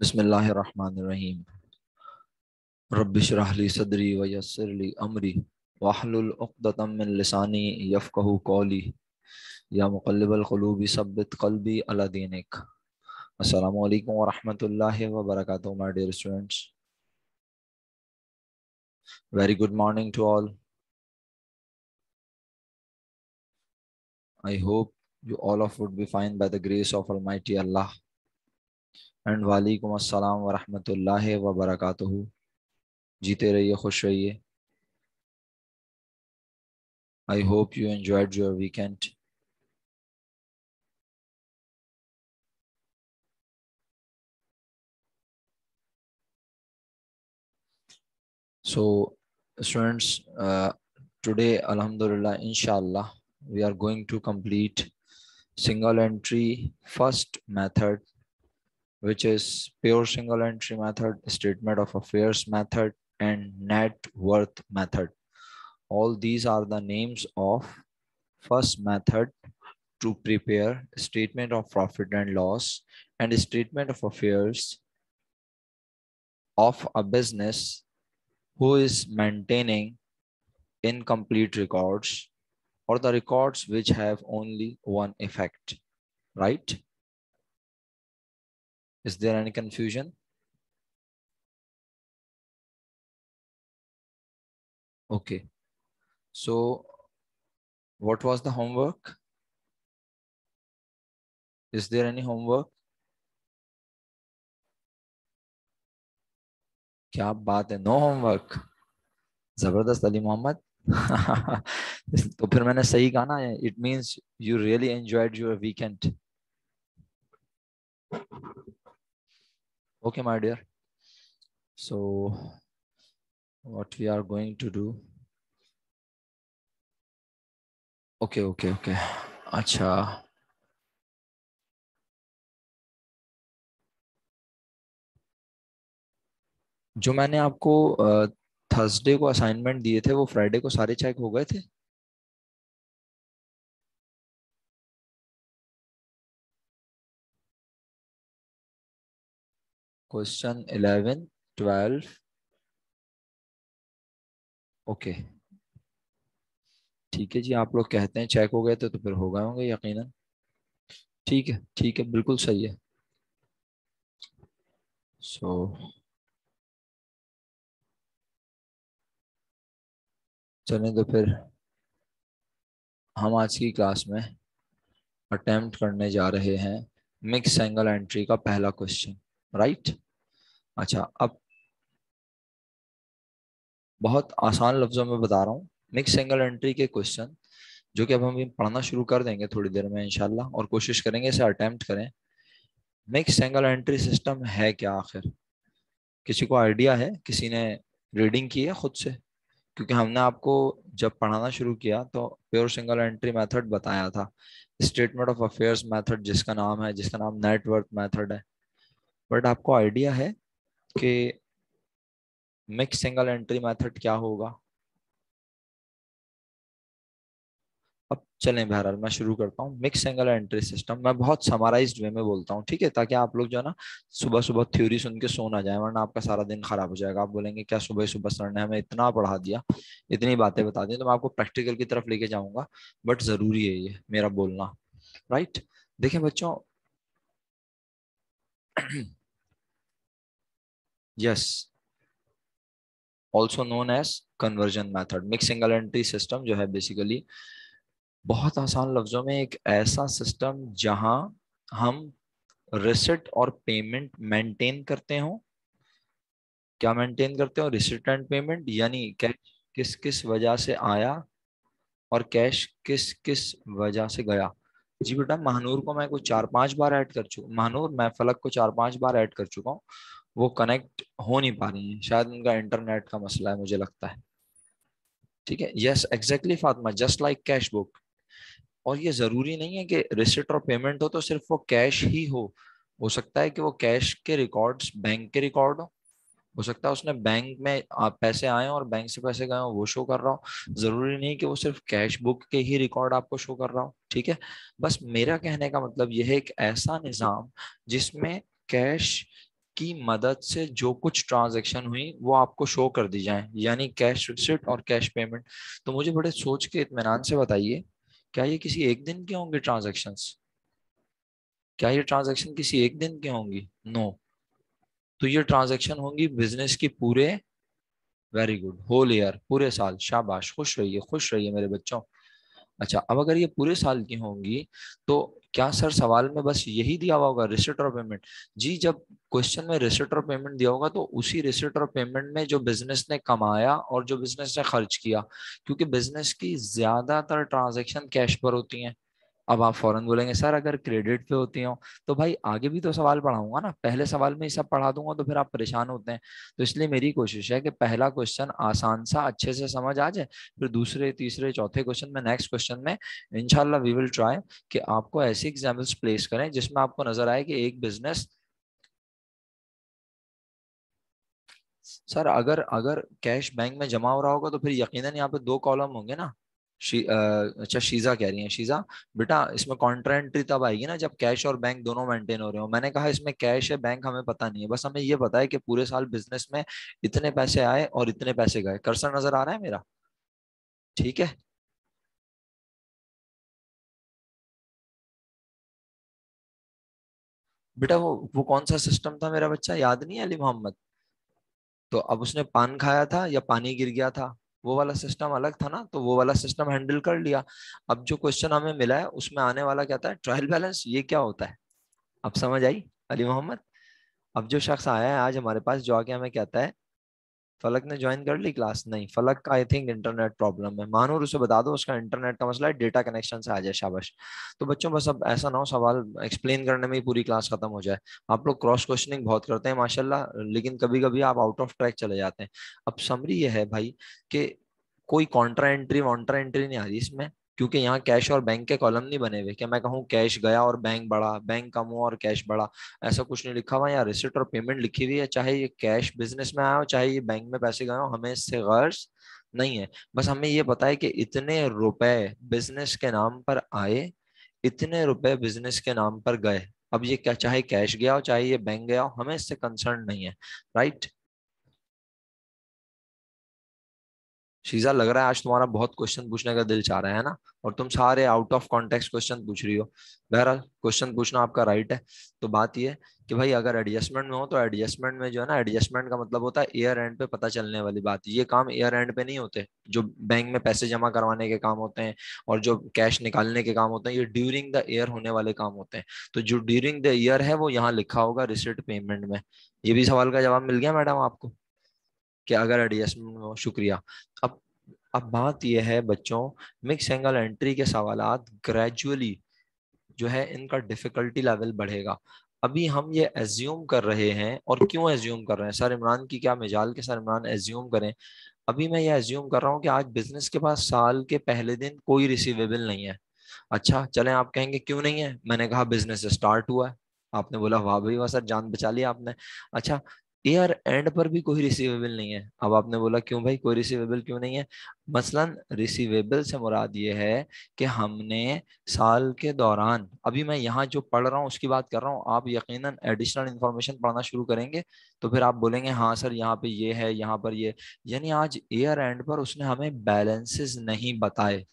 बिस्मिल्लाहिर्रहमानिर्रहीम। रब्बिश्रह ली सदरी व यस्सिर ली अमरी वहलुल उक़्दतम मिन लिसानी यफ़क़हू क़ौली। या मुक़ल्लिबल क़ुलूबि सब्बित क़ल्बी अला दीनिक। अस्सलामु अलैकुम व रहमतुल्लाहि व बरकातुहू। My dear students, very good morning to all. I hope you all of would be fine by the grace of Almighty Allah. And वालेकुम अस्सलाम व रहमतुल्लाहि व बरकातुहू। जीते रहिए, खुश रहिए। I hope you enjoyed your weekend. So, students, today, Alhamdulillah, Inshallah, we are going to complete single entry first method, which is pure single entry method, statement of affairs method, and net worth method. All these are the names of first method to prepare statement of profit and loss and statement of affairs of a business who is maintaining incomplete records or the records which have only one effect, right? Is there any confusion? Okay. So what was the homework? Is there any homework? क्या बात है, no homework? जबरदस्त अली मोहम्मद। तो फिर मैंने सही कहा ना, it means you really enjoyed your weekend. Okay, my dear. So what we are going to do? Okay. अच्छा, जो मैंने आपको थर्सडे को असाइनमेंट दिए थे वो फ्राइडे को सारे चेक हो गए थे? क्वेश्चन 11, 12। ओके, ठीक है जी। आप लोग कहते हैं चेक हो गए थे तो फिर हो गए होंगे यकीनन। ठीक है, बिल्कुल सही है। सो चलें तो फिर हम आज की क्लास में अटेम्प्ट करने जा रहे हैं मिक्स सिंगल एंट्री का पहला क्वेश्चन, राइट? अच्छा, अब बहुत आसान लफ्जों में बता रहा हूँ। मिक्स सिंगल एंट्री के क्वेश्चन जो कि अब हम पढ़ना शुरू कर देंगे थोड़ी देर में इंशाल्लाह, और कोशिश करेंगे इसे अटेम्प्ट करें। मिक्स सिंगल एंट्री सिस्टम है क्या आखिर? किसी को आइडिया है? किसी ने रीडिंग की है खुद से? क्योंकि हमने आपको जब पढ़ाना शुरू किया तो प्योर सिंगल एंट्री मेथड बताया था, स्टेटमेंट ऑफ अफेयर्स मेथड जिसका नाम नेटवर्क मेथड है। बट आपको आइडिया है कि मिक्स सिंगल एंट्री मेथड क्या होगा? अब चलें, बहरहाल मैं शुरू करता हूँ। मिक्स सिंगल एंट्री सिस्टम मैं बहुत समराइज्ड वे में बोलता हूँ, ठीक है, ताकि आप लोग जो है ना सुबह सुबह थ्योरी सुन के सो ना जाए, वरना आपका सारा दिन खराब हो जाएगा। आप बोलेंगे क्या सुबह सुबह सर ने हमें इतना पढ़ा दिया, इतनी बातें बता दी। तो मैं आपको प्रैक्टिकल की तरफ लेके जाऊंगा, बट जरूरी है ये मेरा बोलना, राइट? देखें बच्चों, yes, also known as conversion method. Mix single entry system जो है बेसिकली, बहुत आसान लफ्जों में, एक ऐसा सिस्टम जहां हम रिसिट और पेमेंट मेंटेन करते हो। क्या मेंटेन करते हो? रिसिट एंड पेमेंट, यानी कैश किस किस वजह से आया और कैश किस किस वजह से गया। जी बेटा, महानूर को मैं कुछ 4-5 बार ऐड कर चुका, महानूर मैं फलक को 4-5 बार ऐड कर चुका हूँ। वो कनेक्ट हो नहीं पा रही है, शायद उनका इंटरनेट का मसला है, मुझे लगता है। ठीक है, yes exactly Fatima, just like cash book. और ये जरूरी नहीं है कि रिसिट और पेमेंट हो तो सिर्फ वो कैश ही हो सकता है कि वो कैश के रिकॉर्ड्स बैंक के रिकॉर्ड हो सकता है उसने बैंक में आप पैसे आए और बैंक से पैसे गए हो वो शो कर रहा हो। जरूरी नहीं कि वो सिर्फ कैश बुक के ही रिकॉर्ड आपको शो कर रहा हो, ठीक है। बस मेरा कहने का मतलब यह है एक ऐसा निजाम जिसमें कैश की मदद से जो कुछ ट्रांजैक्शन हुई वो आपको शो कर दी जाए, यानी कैश रिसिप्ट और कैश पेमेंट। तो मुझे बड़े सोच के इत्मीनान से बताइए, क्या ये किसी एक दिन के होंगे ट्रांजैक्शंस? क्या ये ट्रांजैक्शन किसी एक दिन के होंगी? नो। तो ये ट्रांजैक्शन होंगी बिजनेस की पूरे, वेरी गुड, होल ईयर, पूरे साल। शाबाश, खुश रहिए मेरे बच्चों। अच्छा, अब अगर ये पूरे साल की होंगी तो क्या सर सवाल में बस यही दिया हुआ होगा, रिसिट और पेमेंट? जी, जब क्वेश्चन में रिसिट और पेमेंट दिया होगा तो उसी रिसिट और पेमेंट में जो बिजनेस ने कमाया और जो बिजनेस ने खर्च किया, क्योंकि बिजनेस की ज्यादातर ट्रांजैक्शन कैश पर होती हैं। अब आप फौरन बोलेंगे सर अगर क्रेडिट पे होती हो, तो भाई आगे भी तो सवाल पढ़ाऊंगा ना, पहले सवाल में ही सब पढ़ा दूंगा तो फिर आप परेशान होते हैं। तो इसलिए मेरी कोशिश है कि पहला क्वेश्चन आसान सा अच्छे से समझ आ जाए, फिर दूसरे तीसरे चौथे क्वेश्चन में, नेक्स्ट क्वेश्चन में इंशाल्लाह वी विल ट्राई कि आपको ऐसे एग्जाम्पल्स प्लेस करें जिसमें आपको नजर आए कि एक बिजनेस। सर अगर अगर कैश बैंक में जमा हो रहा होगा तो फिर यकीनन यहाँ पे दो कॉलम होंगे ना। अच्छा, शीजा कह रही है, शीजा बेटा इसमें कॉन्ट्रा एंट्री तब आएगी ना जब कैश और बैंक दोनों मेंटेन हो रहे हो। मैंने कहा इसमें कैश है बैंक हमें पता नहीं है, बस हमें ये पता है कि पूरे साल बिजनेस में इतने पैसे आए और इतने पैसे गए। कर्सर नजर आ रहा है मेरा? ठीक है। बेटा वो कौन सा सिस्टम था मेरा बच्चा, याद नहीं है अली मोहम्मद? तो अब उसने पान खाया था या पानी गिर गया था, वो वाला सिस्टम अलग था ना, तो वो वाला सिस्टम हैंडल कर लिया। अब जो क्वेश्चन हमें मिला है उसमें आने वाला क्या था, ट्रायल बैलेंस, ये क्या होता है? अब समझ आई अली मोहम्मद? अब जो शख्स आया है आज हमारे पास जो आके हमें कहता है, फलक ने ज्वाइन कर ली क्लास? नहीं, फलक का आई थिंक इंटरनेट प्रॉब्लम है। मानूर उसे बता दो उसका इंटरनेट का मसला है, डेटा कनेक्शन से आ जाए। शाबाश। तो बच्चों बस अब ऐसा ना हो सवाल एक्सप्लेन करने में ही पूरी क्लास खत्म हो जाए। आप लोग क्रॉस क्वेश्चनिंग बहुत करते हैं माशाल्लाह, लेकिन कभी कभी आप आउट ऑफ ट्रैक चले जाते हैं। अब समरी ये है भाई कि कोई कॉन्ट्रा एंट्री वॉन्ट्रा एंट्री नहीं आ रही इसमें, क्योंकि यहाँ कैश और बैंक के कॉलम नहीं बने हुए कि मैं कहूँ कैश गया और बैंक बढ़ा, बैंक कम हुआ और कैश बढ़ा। ऐसा कुछ नहीं लिखा हुआ। यहाँ रिसिट और पेमेंट लिखी हुई है, चाहे ये कैश बिजनेस में आया हो चाहे ये बैंक में पैसे गए हो, हमें इससे गर्ज नहीं है। बस हमें ये पता है कि इतने रुपए बिजनेस के नाम पर आए, इतने रुपए बिजनेस के नाम पर गए। अब ये क्या, चाहे कैश गया हो चाहे ये बैंक गया हो, हमें इससे कंसर्न नहीं है। राइट? शीजा, लग रहा है आज तुम्हारा बहुत क्वेश्चन पूछने का दिल चाह रहा है ना, और तुम सारे आउट ऑफ कॉन्टेक्स्ट क्वेश्चन पूछ रही हो। बहरहाल क्वेश्चन पूछना आपका राइट है। तो बात ये है कि भाई अगर एडजस्टमेंट में हो तो एडजस्टमेंट में जो है ना, एडजस्टमेंट का मतलब होता है ईयर एंड पे पता चलने वाली बात। ये काम ईयर एंड पे नहीं होते, जो बैंक में पैसे जमा करवाने के काम होते हैं और जो कैश निकालने के काम होते हैं, ये ड्यूरिंग द ईयर होने वाले काम होते हैं। तो जो ड्यूरिंग द ईयर है वो यहाँ लिखा होगा रिसिट पेमेंट में। ये भी सवाल का जवाब मिल गया मैडम आपको कि अगर एडजस्टमेंट में हो। शुक्रिया। अब अब बात यह है बच्चों, मिक्स एंगल एंट्री के सवालात ग्रेजुअली जो है इनका डिफिकल्टी लेवल बढ़ेगा। अभी हम ये एज्यूम कर रहे हैं, और क्यों एज्यूम कर रहे हैं, सर इमरान की क्या मजाल के सर इमरान एज्यूम करें? अभी मैं ये एज्यूम कर रहा हूँ कि आज बिजनेस के पास साल के पहले दिन कोई रिसीवेबल नहीं है। अच्छा चलें, आप कहेंगे क्यों नहीं है? मैंने कहा बिजनेस स्टार्ट हुआ है। आपने बोला वाह भाई वाह सर, जान बचा लिया आपने। अच्छा, ईयर एंड पर भी कोई रिसीवेबल नहीं है। अब आपने बोला क्यों भाई, कोई रिसीवेबल क्यों नहीं है? मसलन रिसीवेबल से मुराद ये है कि हमने साल के दौरान, अभी मैं यहाँ जो पढ़ रहा हूँ उसकी बात कर रहा हूँ, आप यकीनन एडिशनल इन्फॉर्मेशन पढ़ना शुरू करेंगे तो फिर आप बोलेंगे हाँ सर यहाँ पे ये है, यहाँ पर ये। यानी आज ईयर एंड पर उसने हमें बैलेंसेस नहीं बताए,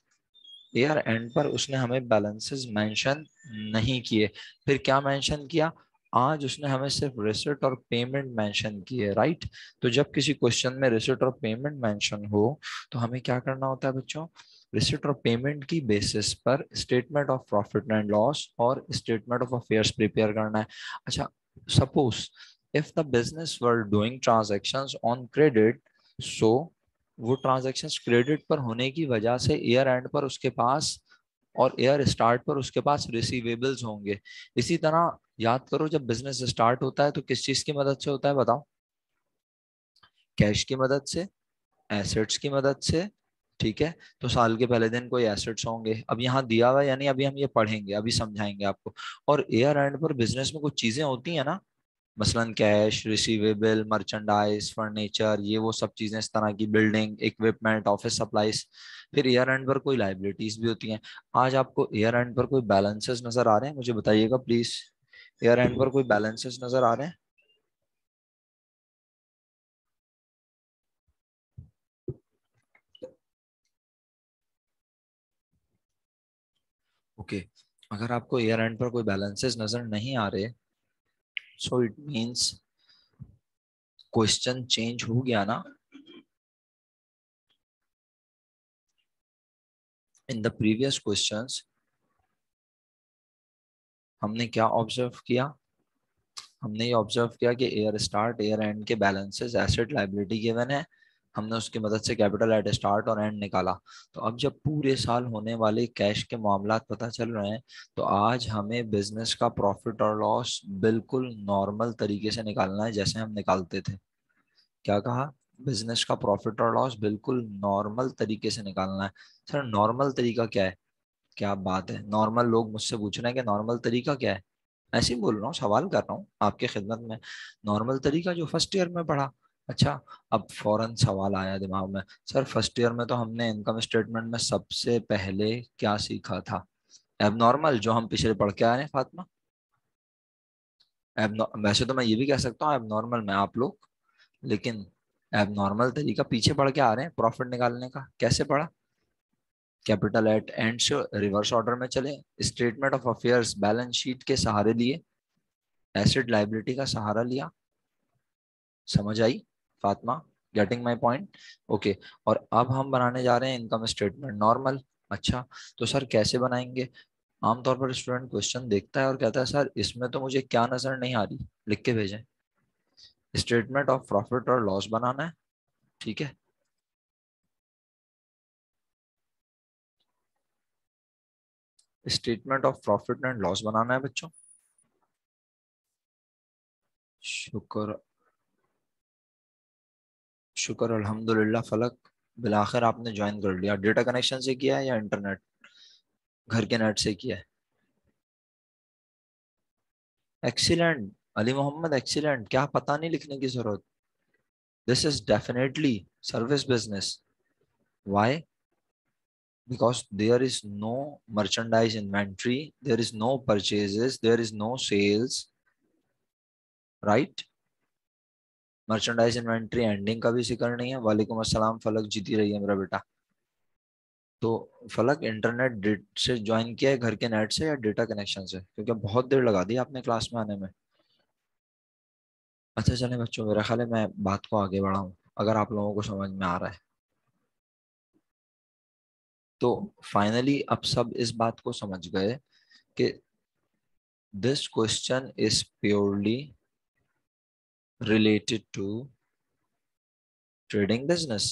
ईयर एंड पर उसने हमें बैलेंसेस मेंशन नहीं किए। फिर क्या मेंशन किया? आज उसने हमें सिर्फ रिसिट और पेमेंट मेंशन की है। राइट? तो जब किसी क्वेश्चन में रिसिट और पेमेंट मेंशन हो तो हमें क्या करना होता है बच्चों? रिसिट और पेमेंट की बेसिस पर statement of profit and loss और स्टेटमेंट ऑफ अफेयर्स प्रिपेयर करना है। अच्छा, suppose if the business were doing transactions on credit, so वो ट्रांजैक्शंस क्रेडिट पर होने की वजह से ईयर एंड पर उसके पास और ईयर स्टार्ट पर उसके पास रिसीवेबल्स होंगे। इसी तरह याद करो, जब बिजनेस स्टार्ट होता है तो किस चीज की मदद से होता है बताओ? कैश की मदद से, एसेट्स की मदद से। ठीक है, तो साल के पहले दिन कोई एसेट्स होंगे, अब यहाँ दिया हुआ है, यानी अभी हम ये पढ़ेंगे, अभी समझाएंगे आपको। और ईयर एंड पर बिजनेस में कुछ चीजें होती है ना, मसलन कैश, रिसीवेबल, मर्चेंडाइज, फर्नीचर, ये वो सब चीजें, इस तरह की बिल्डिंग, इक्विपमेंट, ऑफिस सप्लाईज। फिर ईयर एंड पर कोई लाइबिलिटीज भी होती हैं। आज आपको ईयर एंड पर कोई बैलेंसेस नजर आ रहे हैं? मुझे बताइएगा प्लीज, ईयर एंड पर कोई बैलेंसेस नजर आ रहे हैं? ओके, अगर आपको ईयर एंड पर कोई बैलेंसेस नजर नहीं आ रहे, so it means question change हो गया ना। इन द प्रीवियस क्वेश्चंस हमने क्या ऑब्जर्व किया? हमने ये ऑब्जर्व किया कि एयर स्टार्ट एयर एंड के बैलेंसेस एसेट लायबिलिटी गिवन है, हमने उसकी मदद से कैपिटल एट स्टार्ट और एंड निकाला। तो अब जब पूरे साल होने वाले कैश के मामलात पता चल रहे हैं, तो आज हमें बिजनेस का प्रॉफिट और लॉस बिल्कुल नॉर्मल तरीके से निकालना है, जैसे हम निकालते थे। क्या कहा? बिजनेस का प्रॉफिट और लॉस बिल्कुल नॉर्मल तरीके से निकालना है। सर नॉर्मल तरीका क्या है? क्या बात है, नॉर्मल लोग मुझसे पूछ रहे हैं कि नॉर्मल तरीका क्या है। ऐसे ही बोल रहा हूँ, सवाल कर रहा हूँ आपके खिदमत में। नॉर्मल तरीका जो फर्स्ट ईयर में पढ़ा। अच्छा, अब फौरन सवाल आया दिमाग में, सर फर्स्ट ईयर में तो हमने इनकम स्टेटमेंट में सबसे पहले क्या सीखा था? एबनॉर्मल, जो हम पिछले पढ़ के आए हैं फातिमा। वैसे तो मैं ये भी कह सकता हूँ एबनॉर्मल में आप लोग, लेकिन एबनॉर्मल तरीका पीछे पढ़ के आ रहे हैं प्रॉफिट निकालने का। कैसे पढ़ा? कैपिटल एट एंड से रिवर्स ऑर्डर में चले, statement of affairs balance sheet के सहारे लिए, एसेट लायबिलिटी का सहारा लिया। समझ आई Fatima? Getting my point? Okay. और अब हम बनाने जा रहे हैं इनकम स्टेटमेंट नॉर्मल। अच्छा, तो सर कैसे बनाएंगे? आमतौर पर स्टूडेंट क्वेश्चन देखता है और कहता है सर इसमें तो मुझे क्या नजर नहीं आ रही, लिख के भेजें। स्टेटमेंट ऑफ प्रॉफिट और लॉस बनाना है, ठीक है। Statement of profit and loss बनाना है बच्चों। शुक्र, शुक्र अल्हम्दुलिल्लाह फलक, बिलाखिर आपने ज्वाइन कर लिया। डेटा कनेक्शन से किया है या इंटरनेट, घर के नेट से किया है? Excellent Ali Mohammad, excellent. क्या पता नहीं लिखने की जरूरत। This is definitely service business. Why? Because there is no merchandise inventory, there is no purchases, there is no sales, right? Merchandise inventory ending का भी जिक्र नहीं है। वालेकुम अस्सलाम फलक, जीती रही है मेरा बेटा। तो फलक इंटरनेट डेट से ज्वाइन किया है, घर के नेट से या डेटा कनेक्शन से? क्योंकि बहुत देर लगा दी आपने क्लास में आने में। अच्छा चले बच्चों, मेरा ख्याल है मैं बात को आगे बढ़ाऊं, अगर आप लोगों को समझ में आ रहा है तो। फाइनली अब सब इस बात को समझ गए कि this question is purely related to trading business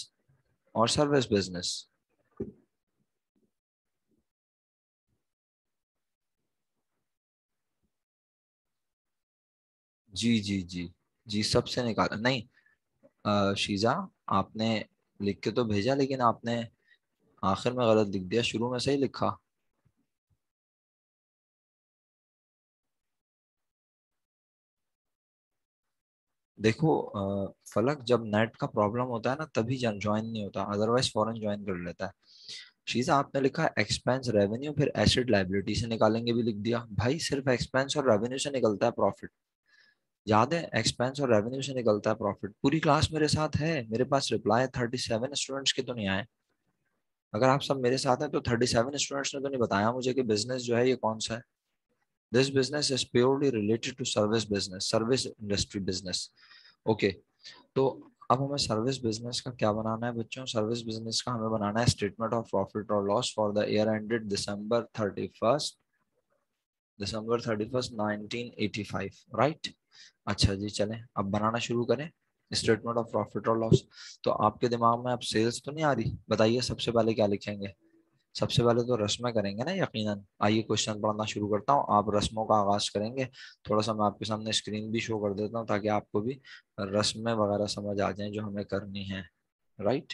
और सर्विस बिजनेस। जी जी जी जी, सबसे निकाला नहीं। शीजा, आपने लिख के तो भेजा, लेकिन आपने आखिर में गलत लिख दिया, शुरू में सही लिखा। देखो फलक, जब नेट का प्रॉब्लम होता है ना तभी ज्वाइन नहीं होता, अदरवाइज फौरन ज्वाइन कर लेता है। शीजा, आपने लिखा एक्सपेंस रेवेन्यू फिर एसेट लाइबिलिटी से निकालेंगे भी लिख दिया। भाई सिर्फ एक्सपेंस और रेवेन्यू से निकलता है प्रॉफिट, याद है? एक्सपेंस और रेवेन्यू से निकलता है प्रॉफिट। पूरी क्लास मेरे साथ है, मेरे पास रिप्लाई 37 स्टूडेंट्स के तो नहीं आए। अगर आप सब मेरे साथ हैं तो 37 स्टूडेंट्स ने तो नहीं बताया मुझे कि बिजनेस जो है ये कौन सा है। This business is purely related to service business, service industry business. Okay, तो अब हमें सर्विस बिजनेस का क्या बनाना है बच्चों? सर्विस बिजनेस का हमें बनाना है स्टेटमेंट ऑफ प्रॉफिट और loss for the year ended December 31st 1985, right? अच्छा जी, चलें अब बनाना शुरू करें स्टेटमेंट ऑफ प्रॉफिट और लॉस। तो आपके दिमाग में अब सेल्स तो नहीं आ रही? बताइए सबसे पहले क्या लिखेंगे? सबसे पहले तो रस्में करेंगे ना यकीनन। आइए क्वेश्चन पढ़ना शुरू करता हूँ, आप रस्मों का आगाज करेंगे। थोड़ा सा मैं आपके सामने स्क्रीन भी शो कर देता हूँ ताकि आपको भी रस्में वगैरह समझ आ जाएं जो हमें करनी है, राइट?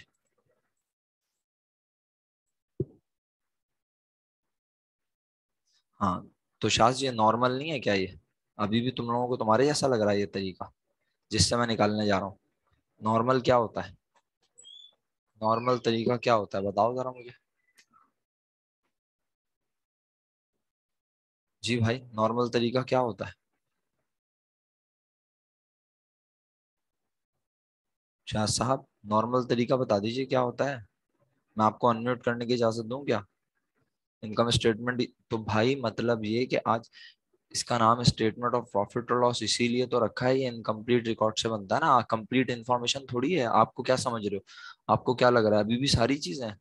हाँ, तो शायद ये नॉर्मल नहीं है क्या ये? अभी भी तुम लोगों को तुम्हारे जैसा लग रहा है ये तरीका जिससे मैं निकालने जा रहा हूँ? नॉर्मल क्या होता है? नॉर्मल तरीका क्या होता है बताओ जरा मुझे। जी भाई, नॉर्मल तरीका क्या होता है? शाह साहब, नॉर्मल तरीका बता दीजिए क्या होता है। मैं आपको अनम्यूट करने की इजाजत दूं क्या? इनकम स्टेटमेंट तो भाई मतलब ये कि आज इसका नाम स्टेटमेंट ऑफ प्रॉफिट और लॉस इसीलिए तो रखा है, ये इनकम्प्लीट रिकॉर्ड से बनता है ना, कंप्लीट इन्फॉर्मेशन थोड़ी है। आपको क्या समझ रहे हो, आपको क्या लग रहा है अभी भी सारी चीजें हैं?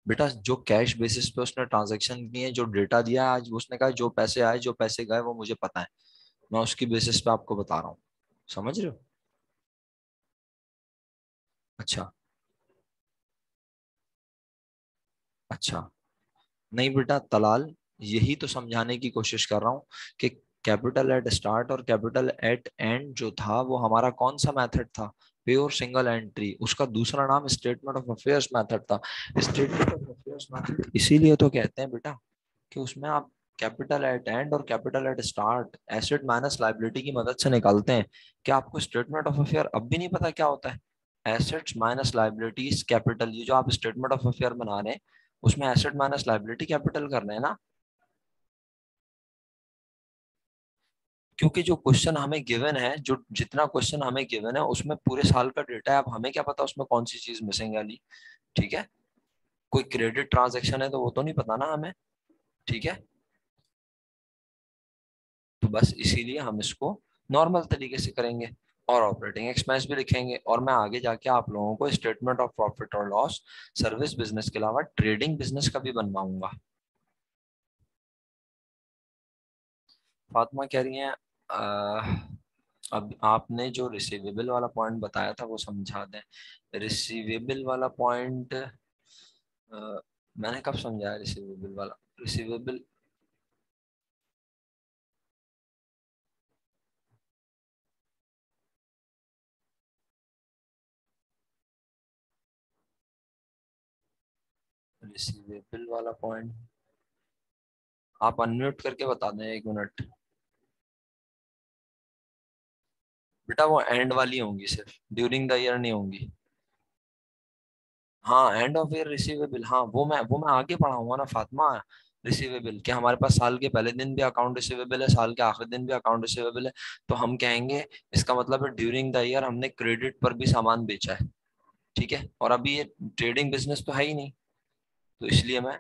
बेटा जो कैश बेसिस पे उसने ट्रांजैक्शन की है, जो डेटा दिया है, आज उसने कहा जो पैसे आए जो पैसे गए वो मुझे पता है, मैं उसकी बेसिस पे आपको बता रहा हूँ। समझ रहे हो? अच्छा। अच्छा। नहीं बेटा तलाल, यही तो समझाने की कोशिश कर रहा हूँ कि कैपिटल एट स्टार्ट और कैपिटल एट एंड जो था वो हमारा कौन सा मेथड था, प्योर सिंगल एंट्री। उसका दूसरा नाम स्टेटमेंट ऑफ अफेयर्स मेथड था। स्टेटमेंट ऑफ अफेयर्स मेथड इसीलिए तो कहते हैं बेटा कि उसमें आप कैपिटल एट एंड और capital eight start asset minus liability की मदद से निकालते हैं। क्या आपको स्टेटमेंट ऑफ अफेयर अब भी नहीं पता क्या होता है? एसेट्स माइनस लायबिलिटीज कैपिटल, ये जो आप स्टेटमेंट ऑफ अफेयर बना रहे हैं उसमें एसेट माइनस लायबिलिटी कैपिटल करना है ना। क्योंकि जो क्वेश्चन हमें गिवन है, जो जितना क्वेश्चन हमें गिवन है उसमें पूरे साल का डेटा है। अब हमें क्या पता उसमें कौन सी चीज मिसिंग है वाली। ठीक है। कोई क्रेडिट ट्रांजैक्शन है तो वो तो नहीं पता ना हमें। ठीक है। तो बस इसीलिए हम इसको नॉर्मल तरीके से करेंगे और ऑपरेटिंग एक्सपेंस भी लिखेंगे, और मैं आगे जाके आप लोगों को स्टेटमेंट ऑफ प्रॉफिट और लॉस सर्विस बिजनेस के अलावा ट्रेडिंग बिजनेस का भी बनवाऊंगा। फातिमा कह रही हैं अब आपने जो रिसीवेबल वाला पॉइंट बताया था वो समझा दें। रिसीवेबल वाला पॉइंट मैंने कब समझाया रिसीवेबल वाला? रिसीवेबल, रिसीवेबल वाला पॉइंट आप अनम्यूट करके बता दें, 1 मिनट। बेटा वो एंड वाली होंगी, सिर्फ ड्यूरिंग द ईयर नहीं होंगी। हाँ एंड ऑफ ईयर रिसीवेबल, हाँ वो मैं आगे पढ़ाऊंगा ना फातिमा। रिसीवेबल कि हमारे पास साल के पहले दिन भी अकाउंट रिसीवेबल है, साल के आखिरी दिन भी अकाउंट रिसीवेबल है। तो हम कहेंगे इसका मतलब है ड्यूरिंग द ईयर हमने क्रेडिट पर भी सामान बेचा है। ठीक है, और अभी ये ट्रेडिंग बिजनेस तो है ही नहीं, तो इसलिए मैं।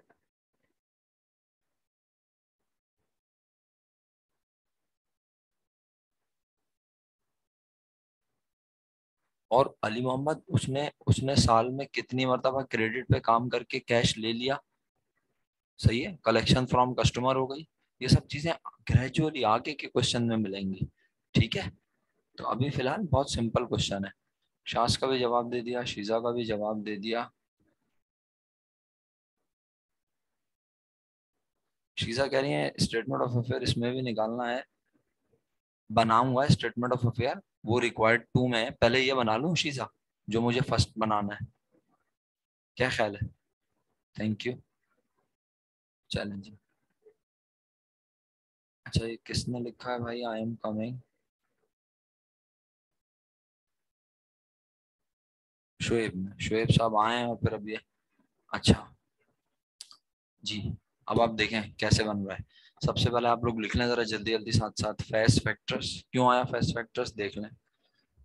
और अली मोहम्मद उसने उसने साल में कितनी मरतबा क्रेडिट पे काम करके कैश ले लिया? सही है, कलेक्शन फ्रॉम कस्टमर हो गई। ये सब चीजें ग्रेजुअली आगे के क्वेश्चन में मिलेंगी। ठीक है। तो अभी फिलहाल बहुत सिंपल क्वेश्चन है। शास का भी जवाब दे दिया, शीजा का भी जवाब दे दिया। शीजा कह रही है स्टेटमेंट ऑफ अफेयर इसमें भी निकालना है। बनाऊंगा स्टेटमेंट ऑफ अफेयर, वो रिक्वायर्ड 2 में है, पहले ये बना लूं शीजा जो मुझे फर्स्ट बनाना है। क्या ख्याल है? Thank you. चैलेंज। अच्छा ये किसने लिखा है भाई, आई एम कमिंग? शुएब साहब आए हैं और फिर अब ये। अच्छा जी। अब आप देखें कैसे बन रहा है। सबसे पहले आप लोग लिख लें जरा जल्दी जल्दी साथ साथ, फैज फैक्टर्स क्यों आया, फैज फैक्टर्स देख लें।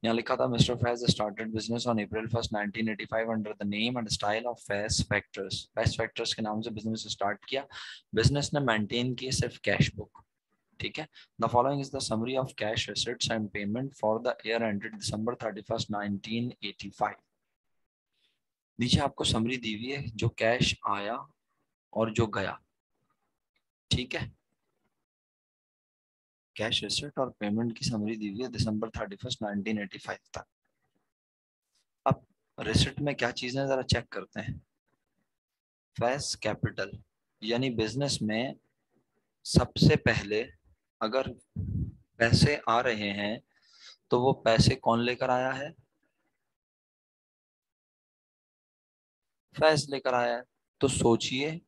यहाँ लिखा था mister Faiz started business on April 1st 1985 under the name and style of Faiz factors. Faiz factors के नाम से बिजनेस स्टार्ट किया। बिजनेस ने मेंटेन की सिर्फ कैश बुक। ठीक है। The following is the summary of cash receipts and payment for the year ended December 31st 1985। नीचे आपको समरी दी हुई है जो कैश आया और जो गया। ठीक है। कैश रिसिट और पेमेंट की समरी दी हुई है December 31st 1985 तक। अब रिसिट में क्या चीजें जरा चेक करते हैं। फैस कैपिटल, यानी बिजनेस में सबसे पहले अगर पैसे आ रहे हैं तो वो पैसे कौन लेकर आया है? फैस लेकर आया है। तो सोचिए,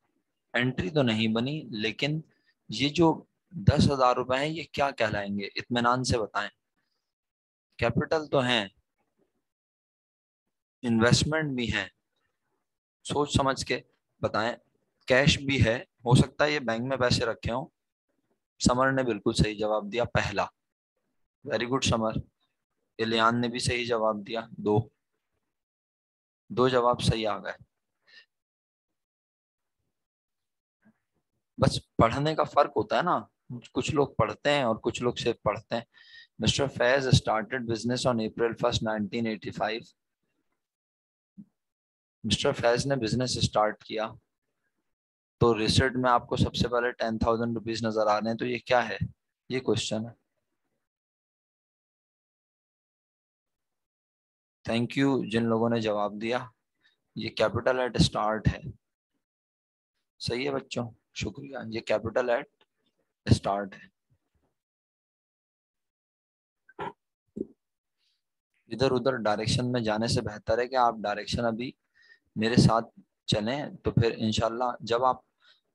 एंट्री तो नहीं बनी, लेकिन ये जो 10,000 रुपए हैं ये क्या कहलाएंगे, इत्मीनान से बताएं। कैपिटल तो है, इन्वेस्टमेंट भी है, सोच समझ के बताएं। कैश भी है, हो सकता है ये बैंक में पैसे रखे हों। समर ने बिल्कुल सही जवाब दिया, पहला। Very good summer. इलियान ने भी सही जवाब दिया, 2। 2 जवाब सही आ गए। बस पढ़ने का फर्क होता है ना, कुछ लोग पढ़ते हैं और कुछ लोग सिर्फ पढ़ते हैं। Mister Faiz started business on April 1st 1985। Mister Faiz ने बिजनेस स्टार्ट किया, तो रिसिप्ट में आपको सबसे पहले 10,000 रुपीज नजर आ रहे हैं, तो ये क्या है? ये क्वेश्चन है। थैंक यू जिन लोगों ने जवाब दिया, ये कैपिटल एट स्टार्ट है। सही है बच्चों, शुक्रिया, ये कैपिटल एट स्टार्ट है। इधर उधर डायरेक्शन में जाने से बेहतर है कि आप डायरेक्शन अभी मेरे साथ चलें, तो फिर इंशाल्लाह जब आप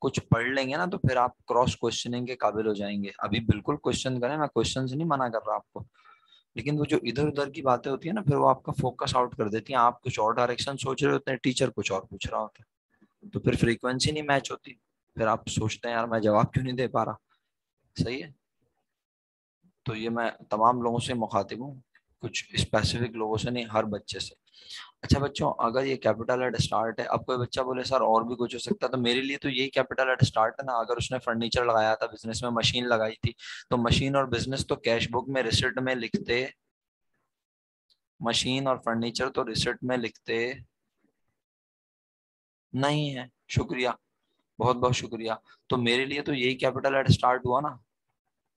कुछ पढ़ लेंगे ना, तो फिर आप क्रॉस क्वेश्चनिंग के काबिल हो जाएंगे। अभी बिल्कुल क्वेश्चन करें, मैं क्वेश्चन से नहीं मना कर रहा आपको, लेकिन वो जो इधर उधर की बातें होती है ना, फिर वो आपका फोकस आउट कर देती हैं। आप कुछ और डायरेक्शन सोच रहे होते हैं, टीचर कुछ और पूछ रहा होता है, तो फिर फ्रीक्वेंसी नहीं मैच होती। फिर आप सोचते हैं यार मैं जवाब क्यों नहीं दे पा रहा। सही है। तो ये मैं तमाम लोगों से मुखातिब हूँ, कुछ स्पेसिफिक लोगों से नहीं, हर बच्चे से। अच्छा बच्चों, अगर ये कैपिटल एट स्टार्ट है, अब कोई बच्चा बोले सर और भी कुछ हो सकता है, तो मेरे लिए तो यही कैपिटल एट स्टार्ट है ना। अगर उसने फर्नीचर लगाया था बिजनेस में, मशीन लगाई थी, तो मशीन और बिजनेस तो कैश बुक में रिसिप्ट में लिखते, मशीन और फर्नीचर तो रिसिप्ट में लिखते नहीं है। शुक्रिया, बहुत बहुत शुक्रिया। तो मेरे लिए तो यही कैपिटल एट स्टार्ट हुआ ना।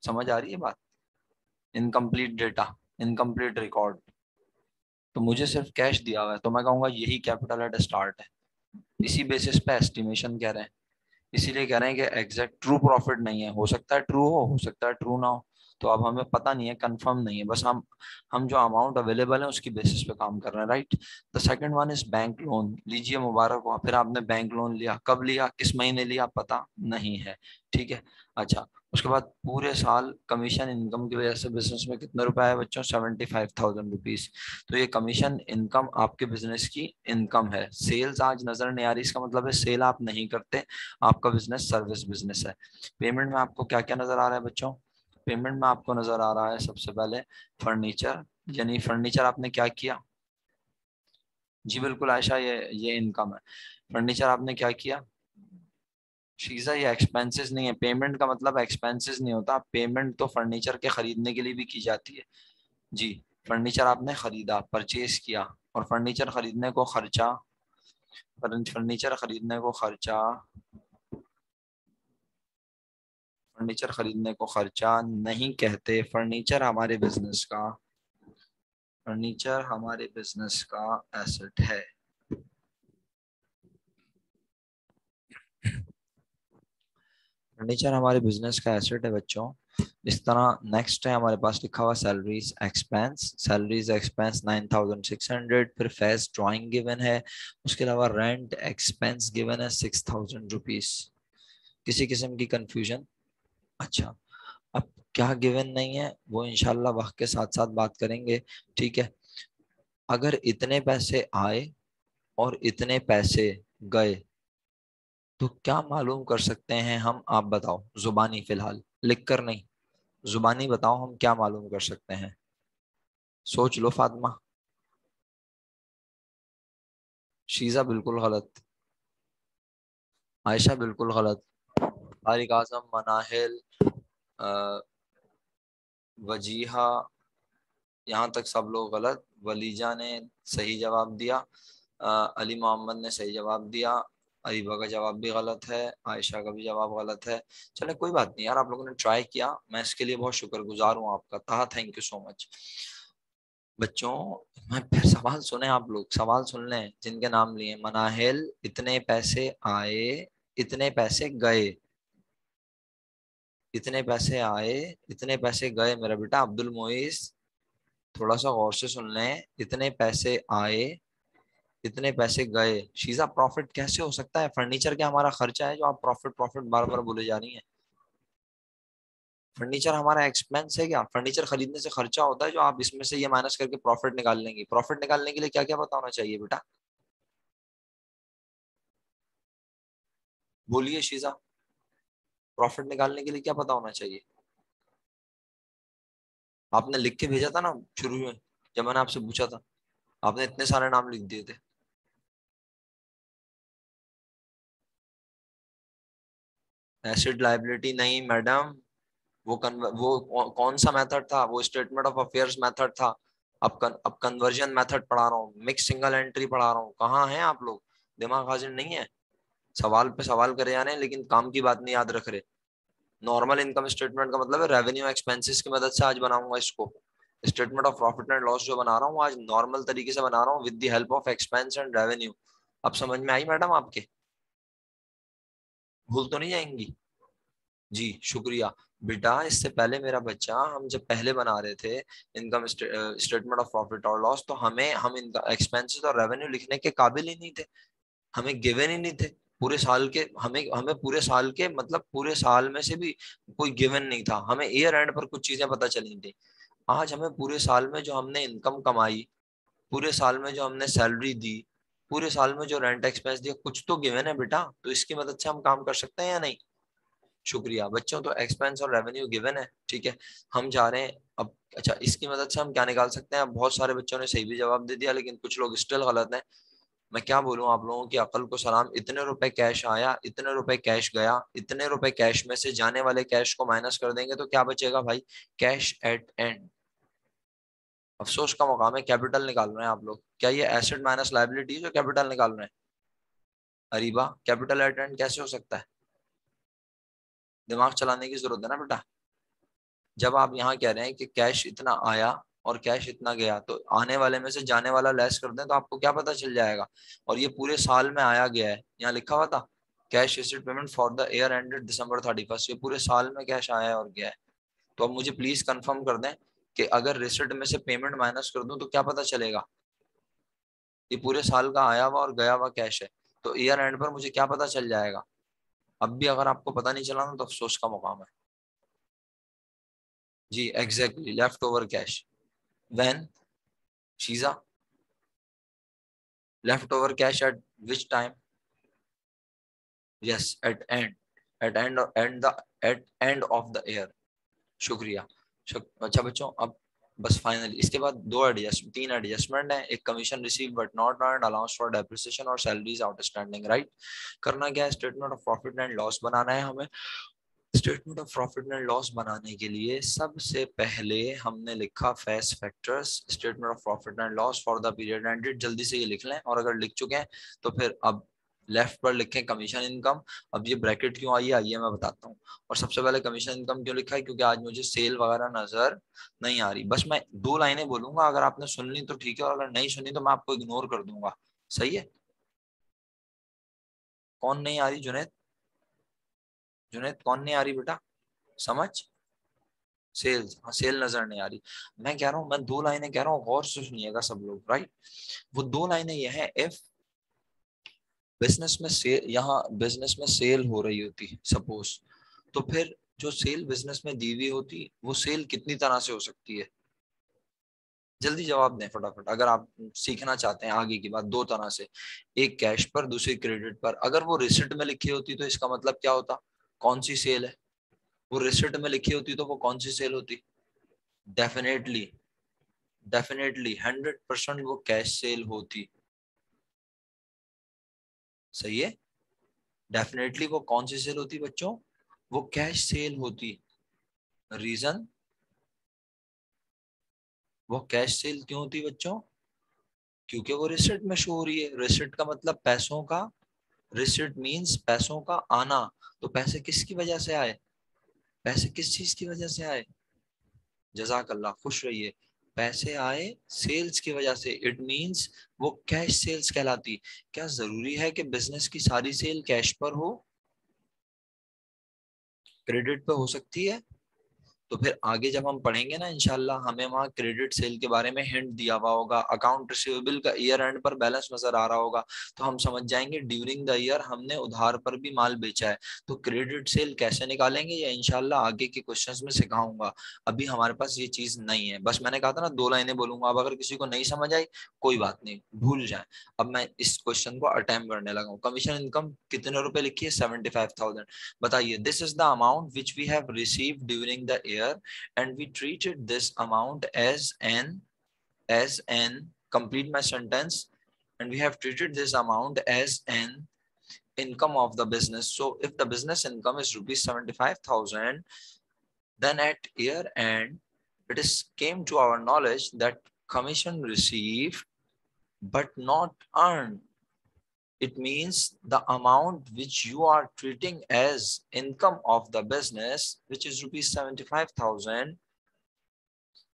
समझ आ रही है बात? इनकम्प्लीट डेटा, इनकम्प्लीट रिकॉर्ड, तो मुझे सिर्फ कैश दिया हुआ है, तो मैं कहूंगा यही कैपिटल एट स्टार्ट है। इसी बेसिस पे एस्टिमेशन कह रहे हैं, इसीलिए कह रहे हैं कि एग्जैक्ट ट्रू प्रॉफिट नहीं है। हो सकता है ट्रू हो सकता है ट्रू ना हो, तो अब हमें पता नहीं है, कंफर्म नहीं है। बस हम जो अमाउंट अवेलेबल है उसकी बेसिस पे काम कर रहे हैं, right. The second one is bank loan. लीजिए मुबारक हो, फिर आपने बैंक लोन लिया, कब लिया, किस महीने लिया, पता नहीं है। ठीक है। अच्छा, उसके बाद पूरे साल कमीशन इनकम की वजह से बिजनेस में कितने रुपए आए बच्चों? 75,000 रुपीज। तो ये कमीशन इनकम आपके बिजनेस की इनकम है। सेल्स आज नजर नहीं आ रही, इसका मतलब है सेल आप नहीं करते, आपका बिजनेस सर्विस बिजनेस है। पेमेंट में आपको क्या क्या नजर आ रहा है बच्चों? पेमेंट में आपको नजर आ रहा है सबसे पहले फर्नीचर, यानी फर्नीचर आपने क्या किया? जी बिल्कुल आयशा, ये इनकम है। फर्नीचर आपने क्या किया? शीजा, ये एक्सपेंसेस नहीं है। पेमेंट का मतलब एक्सपेंसेस नहीं होता। पेमेंट तो फर्नीचर के खरीदने के लिए भी की जाती है। जी, फर्नीचर आपने खरीदा, परचेज किया, और फर्नीचर खरीदने को खर्चा, फर्नीचर खरीदने को खर्चा, फर्नीचर खरीदने को खर्चा नहीं कहते। फर्नीचर हमारे बिजनेस का, फर्नीचर हमारे बिजनेस का एसेट है। फर्नीचर हमारे बिजनेस का एसेट है बच्चों। इस तरह नेक्स्ट है हमारे पास लिखा हुआ सैलरीज एक्सपेंस। Salaries expense 9,600। फिर फेस ड्राइंग गिवन है, उसके अलावा रेंट एक्सपेंस गिवन है 6,000 रुपीज। किसी किस्म की कंफ्यूजन? अच्छा, अब क्या गिवन नहीं है वो इंशाल्लाह वक्त के साथ साथ बात करेंगे। ठीक है। अगर इतने पैसे आए और इतने पैसे गए, तो क्या मालूम कर सकते हैं हम? आप बताओ जुबानी, फिलहाल लिख कर नहीं, जुबानी बताओ हम क्या मालूम कर सकते हैं। सोच लो फातिमा। शीजा बिल्कुल गलत, आयशा बिल्कुल गलत, तारिक आजम, मनाहिल, अ, वजीहा, यहाँ तक सब लोग गलत। वलीजा ने सही जवाब दिया, अली मोहम्मद ने सही जवाब दिया, अरीबा का जवाब भी गलत है, आयशा का भी जवाब गलत है। चले कोई बात नहीं यार, आप लोगों ने ट्राई किया, मैं इसके लिए बहुत शुक्रगुजार हूँ आपका। ताहा, थैंक यू सो मच। बच्चों, मैं फिर सवाल सुने, आप लोग सवाल सुन लें जिनके नाम लिए। मनाहिल, इतने पैसे आए, इतने पैसे गए, इतने पैसे आए, इतने पैसे गए। मेरा बेटा अब्दुल मोइस, थोड़ा सा गौर से सुन लें। इतने पैसे आए, इतने पैसे गए। शीजा, प्रॉफिट कैसे हो सकता है? फर्नीचर क्या हमारा खर्चा है जो आप प्रॉफिट प्रॉफिट बार बार बोले जा रही हैं? फर्नीचर हमारा एक्सपेंस है क्या? फर्नीचर खरीदने से खर्चा होता है जो आप इसमें से ये माइनस करके प्रॉफिट निकाल लेंगी। प्रॉफिट निकालने के लिए क्या क्या पता होना चाहिए बेटा? बोलिए शीजा, प्रॉफिट निकालने के लिए क्या पता होना चाहिए? आपने लिख के भेजा था ना शुरू में, जब मैंने आपसे पूछा था, आपने इतने सारे नाम लिख दिए थे। एसेट लायबिलिटी नहीं मैडम, वो कौन सा मेथड था? वो स्टेटमेंट ऑफ अफेयर्स मेथड था। अब कन्वर्जन मेथड पढ़ा रहा हूँ, मिक्स सिंगल एंट्री पढ़ा रहा हूँ। कहाँ हैं आप लोग? दिमाग हाजिर नहीं है? सवाल पे सवाल करे जा रहे हैं लेकिन काम की बात नहीं याद रख रहे। नॉर्मल इनकम स्टेटमेंट का मतलब है रेवेन्यू एक्सपेंसेस की मदद से आज बनाऊंगा इसको। Statement of profit and loss जो बना रहा हूँ आज नॉर्मल तरीके से बना रहा हूँ with the help of expense and revenue. अब समझ में आई मैडम आपके? भूल तो नहीं जाएंगी? जी शुक्रिया। बेटा इससे पहले मेरा बच्चा, हम जब पहले बना रहे थे इनकम स्टेटमेंट ऑफ प्रॉफिट और लॉस, तो हम इनका एक्सपेंसेस और रेवेन्यू लिखने के काबिल ही नहीं थे। हमें गिवन ही नहीं थे पूरे साल के। हमें हमें पूरे साल के मतलब पूरे साल में से भी कोई गिवन नहीं था। हमें ईयर एंड पर कुछ चीजें पता चली थी। आज हमें पूरे साल में जो हमने इनकम कमाई, पूरे साल में जो हमने सैलरी दी, पूरे साल में जो रेंट एक्सपेंस दिया, कुछ तो गिवन है बेटा। तो इसकी मदद से हम काम कर सकते हैं या नहीं? शुक्रिया बच्चों। तो एक्सपेंस और रेवेन्यू गिवन है, ठीक है। हम जा रहे हैं अब। अच्छा, इसकी मदद से हम क्या निकाल सकते हैं? अब बहुत सारे बच्चों ने सही भी जवाब दे दिया लेकिन कुछ लोग स्टिल गलत हैं। मैं क्या बोलूं आप लोगों की अकल को सलाम। इतने रुपए कैश आया, इतने रुपए कैश गया, इतने रुपए कैश में से जाने वाले कैश को माइनस कर देंगे तो क्या बचेगा भाई? Cash at and. अफसोस का मुकाम है, कैपिटल निकाल रहे हैं आप लोग। क्या ये एसेट माइनस लायबिलिटी जो कैपिटल निकाल रहे हैं? अरीबा, कैपिटल एट एंड कैसे हो सकता है? दिमाग चलाने की जरूरत है ना बेटा। जब आप यहाँ कह रहे हैं कि कैश इतना आया और कैश इतना गया, तो आने वाले में से जाने वाला लेस कर दें तो आपको क्या पता चल जाएगा? और ये पूरे साल में आया गया है, यहाँ लिखा हुआ था cash received payment for the year ended December 31st। ये पूरे साल में कैश आया है और गया है। तो अब मुझे प्लीज कंफर्म कर दें कि अगर रिसिप्ट में से पेमेंट माइनस कर दूं तो क्या पता चलेगा? ये पूरे साल का आया हुआ और गया हुआ कैश है, तो ईयर एंड पर मुझे क्या पता चल जाएगा? अब भी अगर आपको पता नहीं चला ना तो अफसोस का मुकाम है। जी exactly, left over cash. When Sheeja, left over cash at which time? Yes, at end. At end of the year. शुक्रिया। अच्छा बच्चों, अब बस फाइनली इसके बाद तीन एडजस्टमेंट है। एक commission receive but not earned, allowance for depreciation और सैलरीज आउटस्टैंडिंग, राइट। करना क्या है? Statement of profit and loss बनाना है हमें। Statement of profit and loss बनाने के लिए सबसे पहले हमने लिखा face factors, statement of profit and loss for the period ended. जल्दी से ये लिख लें, और अगर लिख चुके हैं तो फिर अब लेफ्ट पर लिखें कमीशन इनकम। अब ये ब्रैकेट क्यों आई है आइए मैं बताता हूँ। और सबसे पहले कमीशन इनकम क्यों लिखा है? क्योंकि आज मुझे सेल वगैरह नजर नहीं आ रही। बस मैं दो लाइनें बोलूंगा, अगर आपने सुन ली तो ठीक है, और अगर नहीं सुनी तो मैं आपको इग्नोर कर दूंगा। सही है? कौन नहीं आ रही? जुनेद, जुनेद कौन नहीं आ रही बेटा? समझ? सेल्स, हाँ सेल नजर नहीं आ रही। मैं कह रहा हूँ, मैं दो लाइनें कह रहा हूँ, गौर से सुनिएगा सब लोग, राइट। वो दो लाइनें ये है, इफ बिजनेस में सेल, यहाँ बिजनेस में सेल हो रही होती सपोज, तो फिर जो सेल बिजनेस में दी हुई होती वो सेल कितनी तरह से हो सकती है? जल्दी जवाब दें फटाफट। अगर आप सीखना चाहते हैं आगे की बात, दो तरह से, एक कैश पर, दूसरी क्रेडिट पर। अगर वो रिसिप्ट में लिखी होती तो इसका मतलब क्या होता? कौन सी सेल है? वो रिसिप्ट में लिखी होती तो वो कौन सी सेल होती? डेफिनेटली, डेफिनेटली 100% वो कैश सेल होती। सही है? डेफिनेटली वो कौन सी सेल होती बच्चों? वो कैश सेल होती। रीजन, वो कैश सेल क्यों होती बच्चों? क्योंकि वो रिसिप्ट में शो हो रही है। रिसिप्ट का मतलब पैसों का, रिसिप्ट मींस पैसों का आना। तो पैसे किसकी वजह से आए? पैसे किस चीज की वजह से आए? जजाकल्ला, खुश रहिए। पैसे आए सेल्स की वजह से, इट मींस वो कैश सेल्स कहलाती। क्या जरूरी है कि बिजनेस की सारी सेल कैश पर हो? क्रेडिट पे हो सकती है। तो फिर आगे जब हम पढ़ेंगे ना इंशाल्लाह, हमें वहाँ क्रेडिट सेल के बारे में हिंट दिया हुआ होगा। अकाउंट रिसीवेबल का ईयर एंड पर बैलेंस नजर आ रहा होगा, तो हम समझ जाएंगे ड्यूरिंग द ईयर हमने उधार पर भी माल बेचा है। तो क्रेडिट सेल कैसे निकालेंगे ये इंशाल्लाह आगे के क्वेश्चंस में सिखाऊंगा। अभी हमारे पास ये चीज नहीं है। बस मैंने कहा था ना दो लाइनें बोलूंगा। अब अगर किसी को नहीं समझ आई कोई बात नहीं, भूल जाए। अब मैं इस क्वेश्चन को अटेम्प्ट करने लगा हूँ। कमीशन इनकम कितने रुपए लिखी है? 75,000। बताइए, this is the amount which we have received during the year and we treated this amount as an complete my sentence, and we have treated this amount as an income of the business. So if the business income is rupees 75,000, then at year end, it is came to our knowledge that commission received but not earned. It means the amount which you are treating as income of the business, which is rupees 75,000,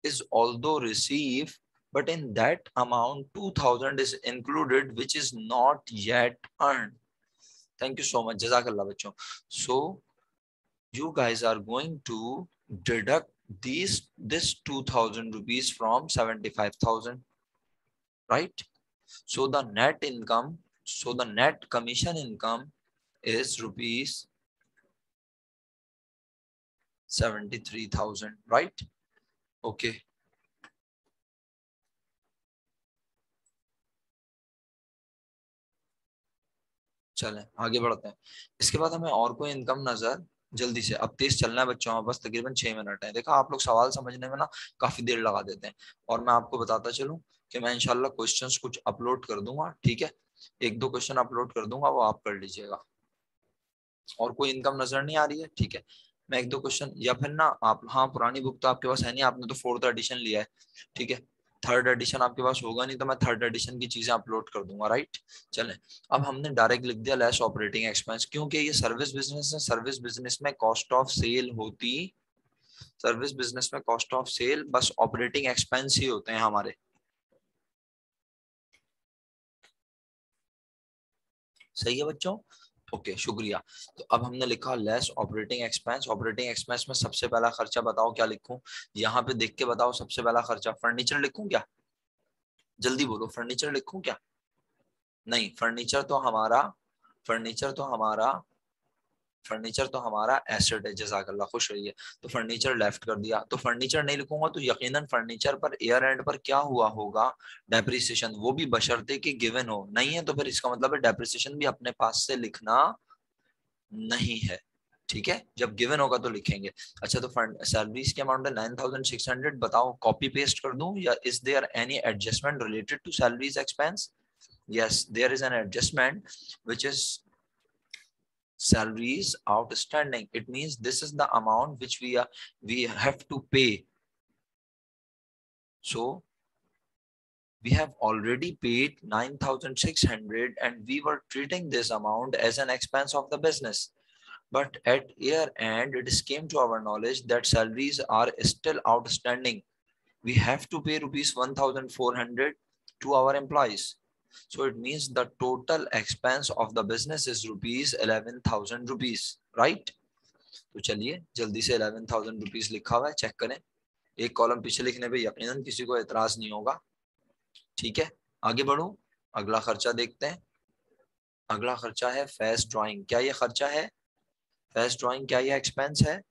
is although received, but in that amount 2,000 is included, which is not yet earned. Thank you so much. Jazakallah bachcho. So you guys are going to deduct this 2,000 rupees from 75,000, right? So the net income, so the net commission income is rupees 73,000, right? Okay. चलें आगे बढ़ते हैं। इसके बाद हमें और कोई income नजर, जल्दी से, अब तेज चलना है बच्चों, बस तकरीबन 6 मिनट है। देखा आप लोग सवाल समझने में ना काफी देर लगा देते हैं, और मैं आपको बताता चलूं कि मैं इंशाल्लाह क्वेश्चंस कुछ अपलोड कर दूंगा, ठीक है? एक दो क्वेश्चन अपलोड कर दूंगा, वो आप कर लीजिएगा। और कोई इनकम नजर नहीं आ रही है, ठीक है? मैं एक दो क्वेश्चन, या फिर ना आप, हाँ पुरानी बुक तो आपके पास है नहीं, आपने तो 4th एडिशन लिया है, ठीक है? 3rd एडिशन आपके पास होगा नहीं, तो मैं 3rd एडिशन की चीजें अपलोड कर दूंगा, राइट? चलें, अब हमने डायरेक्ट लिख दिया लेस ऑपरेटिंग एक्सपेंस, क्योंकि ये सर्विस बिजनेस है। सर्विस बिजनेस में कॉस्ट ऑफ सेल होती, सर्विस बिजनेस में कॉस्ट ऑफ सेल बस ऑपरेटिंग एक्सपेंस ही होते हैं हमारे। सही है बच्चों? ओके शुक्रिया। तो अब हमने लिखा less operating expense. Operating expense में सबसे पहला खर्चा बताओ क्या लिखूं? यहाँ पे देख के बताओ। सबसे पहला खर्चा फर्नीचर लिखूं क्या? जल्दी बोलो, फर्नीचर लिखूं क्या? नहीं, फर्नीचर तो हमारा, फर्नीचर तो हमारा, फर्नीचर तो हमारा एसेट है। जज़ाकल्लाह, खुश रहिए। तो फर्नीचर लेफ्ट कर दिया। तो फर्नीचर नहीं लिखूंगा तो यकीनन फर्नीचर पर ईयर एंड पर क्या हुआ होगा? डेप्रिसिएशन, वो भी बशर्ते कि गिवन हो। नहीं है तो फिर इसका मतलब है डेप्रिसिएशन भी अपने पास से लिखना नहीं है, ठीक है? जब गिवन होगा तो लिखेंगे। अच्छा, तो सैलरीज के अमाउंट है 9,600। बताओ कॉपी पेस्ट कर दूं या is there any adjustment related to salaries expense? yes, there is an adjustment which is salaries outstanding. It means this is the amount which we have to pay. So we have already paid 9,600 and we were treating this amount as an expense of the business. But at year end, it came to our knowledge that salaries are still outstanding. We have to pay rupees 1,400 to our employees. So it means the total expense of the business is rupees 11,000 rupees, right? तो चलिए जल्दी से 11,000 rupees लिखा हुआ है, check करें। एक column पीछे लिखने पे यकीनन किसी को एतराज नहीं होगा, ठीक है? आगे बढ़ो, अगला खर्चा देखते हैं। अगला खर्चा है फेस ड्राइंग। क्या ये खर्चा है? फेस ड्राइंग क्या ये एक्सपेंस है?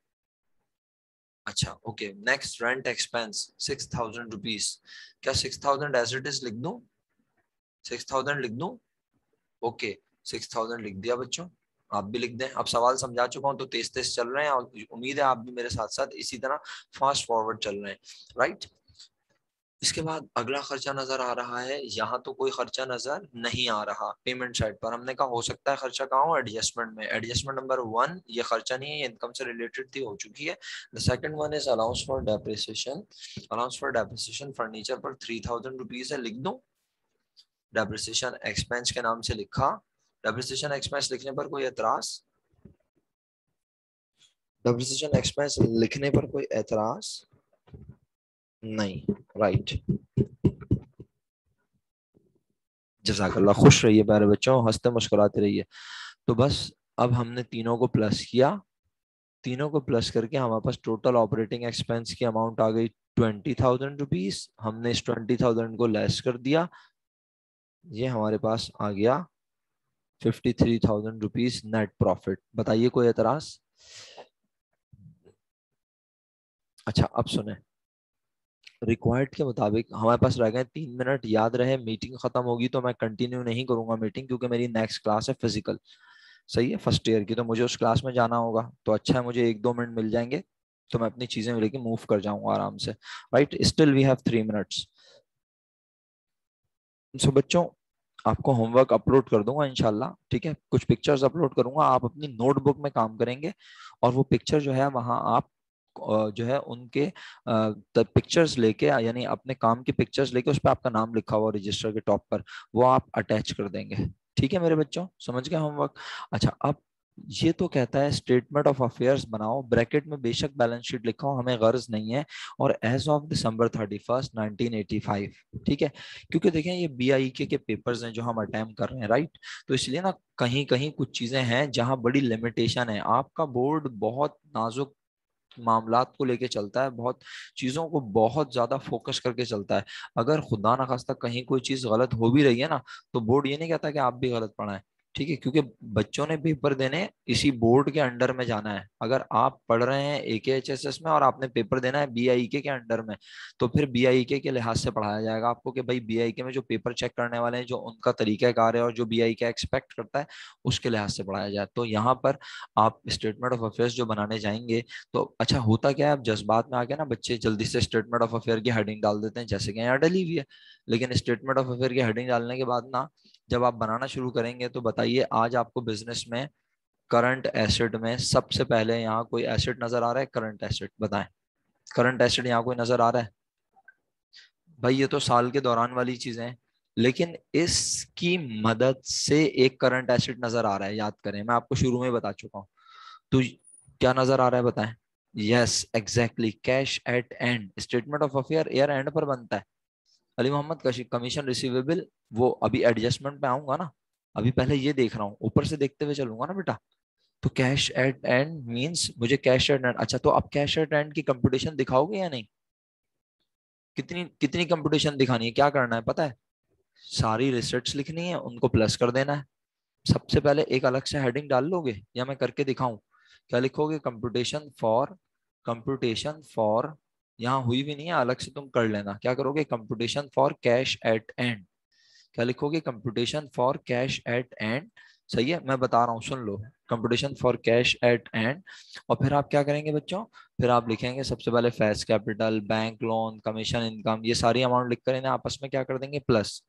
अच्छा okay. Next, rent expense 6,000 rupees. क्या 6,000 एज इट इज लिख दूं? 6,000 लिख दूं? ओके, 6,000 लिख दिया बच्चों। आप भी लिख दें। अब सवाल समझा चुका हूं तो तेज तेज चल रहे हैं, और उम्मीद है आप भी मेरे साथ साथ इसी तरह फास्ट फॉरवर्ड चल रहे हैं, राइट? इसके बाद अगला खर्चा नजर आ रहा है, यहाँ तो कोई खर्चा नजर नहीं आ रहा। पेमेंट साइड पर हमने कहा हो सकता है खर्चा कहाँ हो? एडजस्टमेंट में। एडजस्टमेंट नंबर 1 ये खर्चा नहीं है, ये इनकम से रिलेटेड थी, हो चुकी है। The second one is allowance for depreciation. Allowance for depreciation furniture पर 3,000 रुपीज है, लिख दूं? डेप्रिसिएशन एक्सपेंस के नाम से लिखा। डेप्रिसिएशन एक्सपेंस लिखने पर कोई एतराज? डेप्रिसिएशन एक्सपेंस लिखने पर कोई एतराज नहीं, राइट? जज़ाकल्लाह, खुश रहिए प्यारे बच्चों, हंसते मुस्कुराते रहिए। तो बस अब हमने तीनों को प्लस किया। तीनों को प्लस करके हमारे पास टोटल ऑपरेटिंग एक्सपेंस की अमाउंट आ गई 20,000 रुपीज। हमने इस 20,000 को लेस कर दिया, ये हमारे पास आ गया 53,000 रुपीज नेट प्रॉफिट। बताइए कोई एतराज? अच्छा अब सुने, रिक्वायर्ड के मुताबिक हमारे पास रह गए 3 मिनट। याद रहे मीटिंग खत्म होगी तो मैं कंटिन्यू नहीं करूंगा मीटिंग, क्योंकि मेरी नेक्स्ट क्लास है फिजिकल, सही है, फर्स्ट ईयर की। तो मुझे उस क्लास में जाना होगा, तो अच्छा है मुझे 1-2 मिनट मिल जाएंगे तो मैं अपनी चीजें लेके मूव कर जाऊंगा आराम से, right? Still we have 3 minutes. So बच्चों आपको होमवर्क अपलोड कर दूंगा इंशाल्लाह, ठीक है, कुछ पिक्चर्स अपलोड करूंगा, आप अपनी नोटबुक में काम करेंगे और वो पिक्चर जो है वहां आप जो है उनके पिक्चर्स लेके, यानी अपने काम की पिक्चर्स लेके, उस पर आपका नाम लिखा हुआ रजिस्टर के टॉप पर, वो आप अटैच कर देंगे। ठीक है मेरे बच्चों, समझ गए होमवर्क? अच्छा, अब ये तो कहता है स्टेटमेंट ऑफ अफेयर्स बनाओ, ब्रैकेट में बेशक बैलेंस शीट लिखा हो, हमें गर्ज नहीं है, और एज ऑफ December 31, 1985, ठीक है, क्योंकि देखें ये BIK के पेपर्स हैं जो हम अटेम्प्ट कर रहे हैं, राइट? तो इसलिए ना कहीं कहीं कुछ चीजें हैं जहां बड़ी लिमिटेशन है। आपका बोर्ड बहुत नाजुक मामलात को लेके चलता है, बहुत चीजों को बहुत ज्यादा फोकस करके चलता है। अगर खुदा ना खास्ता कहीं कोई चीज गलत हो भी रही है ना, तो बोर्ड ये नहीं कहता कि आप भी गलत पढ़ाएं, ठीक है, क्योंकि बच्चों ने पेपर देने इसी बोर्ड के अंडर में जाना है। अगर आप पढ़ रहे हैं AKHSS में और आपने पेपर देना है BIK के अंडर में, तो फिर BIK के लिहाज से पढ़ाया जाएगा आपको कि भाई BIK में जो पेपर चेक करने वाले हैं, जो उनका तरीकाकार है और जो BIK एक्सपेक्ट करता है, उसके लिहाज से पढ़ाया जाए। तो यहाँ पर आप स्टेटमेंट ऑफ अफेयर्स जो बनाने जाएंगे, तो अच्छा होता क्या है, अब जज्बात में आके ना बच्चे जल्दी से स्टेटमेंट ऑफ अफेयर की हेडिंग डाल देते हैं, जैसे कि यहाँ डली हुई है। लेकिन स्टेटमेंट ऑफ अफेयर की हेडिंग डालने के बाद ना, जब आप बनाना शुरू करेंगे, तो बताइए आज आपको बिजनेस में करंट एसेट में सबसे पहले यहाँ कोई एसेट नजर आ रहा है? करंट एसेट बताएं, करंट एसेट यहाँ कोई नजर आ रहा है? भाई ये तो साल के दौरान वाली चीजें हैं, लेकिन इसकी मदद से एक करंट एसेट नजर आ रहा है, याद करें, मैं आपको शुरू में बता चुका हूँ। तो क्या नजर आ रहा है बताएं? Yes exactly, cash at and. Statement of affair year and पर बनता है। अली मोहम्मद, कमीशन रिसीवेबल, वो अभी एडजस्टमेंट पे आऊंगा ना, अभी पहले ये देख रहा हूँ, ऊपर से देखते हुए चलूंगा ना बेटा। तो कैश एट एंड मींस मुझे कैश एट एंड, अच्छा तो आप कैश एट एंड की कंप्यूटेशन दिखाओगे या नहीं? कितनी कितनी कंप्यूटेशन दिखानी है, क्या करना है पता है? सारी रिसर्च लिखनी है, उनको प्लस कर देना है। सबसे पहले एक अलग से हेडिंग डाल लोगे या मैं करके दिखाऊं? क्या लिखोगे? कंप्यूटेशन फॉर, यहाँ हुई भी नहीं है, अलग से तुम कर लेना। क्या करोगे? Computation for cash at end. क्या लिखोगे? Computation for cash at end. सही है, मैं बता रहा हूँ, सुन लो। Computation for cash at end, और फिर आप क्या करेंगे बच्चों? फिर आप लिखेंगे सबसे पहले face capital, bank loan, commission income, ये सारी अमाउंट लिखकर इन्हें आपस में क्या कर देंगे? प्लस।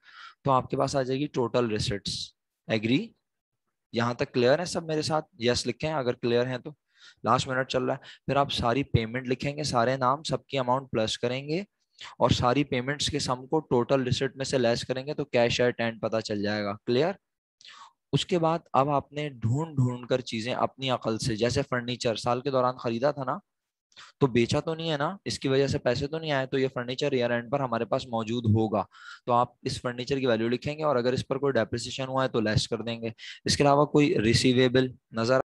तो आपके पास आ जाएगी टोटल रिसिट्स। एग्री? यहाँ तक क्लियर है सब मेरे साथ? यस लिखें अगर क्लियर है तो। लास्ट मिनट चल रहा है। फिर आप सारी पेमेंट लिखेंगे, सारे नाम, सबकी अमाउंट प्लस करेंगे, और सारी पेमेंट्स के सम को टोटल रिसिट में से लेस करेंगे, तो कैश एट एंड पता चल जाएगा। क्लियर? उसके बाद अब आपने ढूंढ ढूंढ कर चीजें अपनी अकल से, जैसे फर्नीचर साल के दौरान खरीदा था ना, तो बेचा तो नहीं है ना, इसकी वजह से पैसे तो नहीं आए, तो ये फर्नीचर ईयर एंड पर हमारे पास मौजूद होगा। तो आप इस फर्नीचर की वैल्यू लिखेंगे, और अगर इस पर कोई डेप्रिसिएशन हुआ है तो लेस कर देंगे। इसके अलावा कोई रिसीवेबल नजर